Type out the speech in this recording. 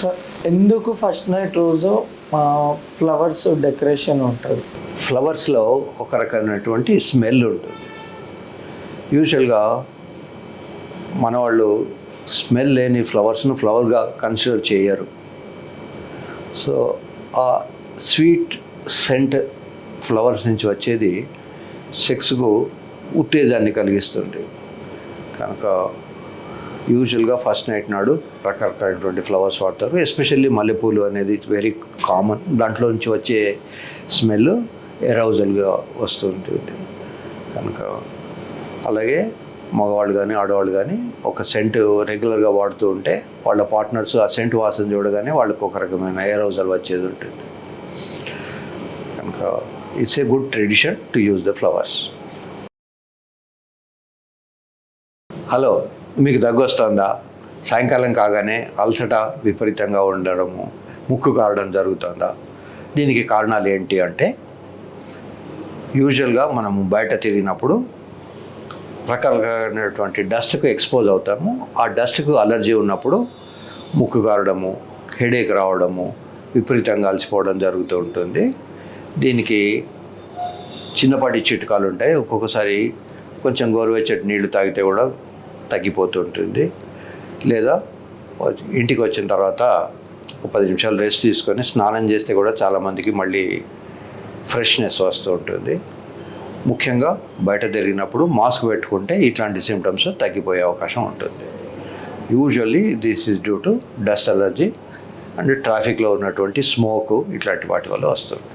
So ఎందుకు first night రోజు flowers decoration ఉంటుంది? ఫ్లవర్స్లో ఒక రకమైనటువంటి స్మెల్ ఉంటుంది. యూజువల్గా మన వాళ్ళు స్మెల్ లేని ఫ్లవర్స్ను ఫ్లవర్గా కన్సిడర్ చేయరు. సో ఆ స్వీట్ సెంట్ ఫ్లవర్స్ నుంచి వచ్చేది సెక్స్కు ఉత్తేజాన్ని కలిగిస్తుంది. కనుక యూజువల్గా ఫస్ట్ నైట్ నాడు రకరకాలైనటువంటి ఫ్లవర్స్ వాడతారు. ఎస్పెషల్లీ మల్లెపూలు అనేది ఇట్స్ వెరీ కామన్. దాంట్లో నుంచి వచ్చే స్మెల్ ఎరౌజల్గా వస్తుంటుంది. కనుక అలాగే మగవాళ్ళు కానీ ఆడవాళ్ళు కానీ ఒక సెంట్ రెగ్యులర్గా వాడుతూ ఉంటే వాళ్ళ పార్ట్నర్స్ ఆ సెంట్ వాసన చూడగానే వాళ్ళకి ఒక రకమైన ఎరౌజల్ వచ్చేది ఉంటుంది. కనుక it's a good tradition to use the flowers. Hello, మీకు దగ్గు వస్తుందా? సాయంకాలం కాగానే అలసట విపరీతంగా ఉండడము, ముక్కు కారడం జరుగుతుందా? దీనికి కారణాలు ఏంటి అంటే, యూజువల్గా మనము బయట తిరిగినప్పుడు రకరకాలైనటువంటి డస్ట్కు ఎక్స్పోజ్ అవుతాము. ఆ డస్ట్కు అలర్జీ ఉన్నప్పుడు ముక్కు కారడము, హెడేక్ రావడము, విపరీతంగా అలసిపోవడం జరుగుతూ ఉంటుంది. దీనికి చిన్నపాటి చిట్కాలు ఉంటాయి. ఒక్కొక్కసారి కొంచెం గోరువెచ్చటి నీళ్లు తాగితే కూడా తగ్గిపోతుంటుంది. లేదా ఇంటికి వచ్చిన తర్వాత ఒక 10 నిమిషాలు రెస్ట్ తీసుకొని స్నానం చేస్తే కూడా చాలామందికి మళ్ళీ ఫ్రెష్నెస్ వస్తూ ఉంటుంది. ముఖ్యంగా బయట తిరిగినప్పుడు మాస్క్ పెట్టుకుంటే ఇట్లాంటి సిమ్టమ్స్ తగ్గిపోయే అవకాశం ఉంటుంది. Usually this is due to dust allergy and ట్రాఫిక్లో ఉన్నటువంటి స్మోకు ఇట్లాంటి వాటి వల్ల వస్తుంది.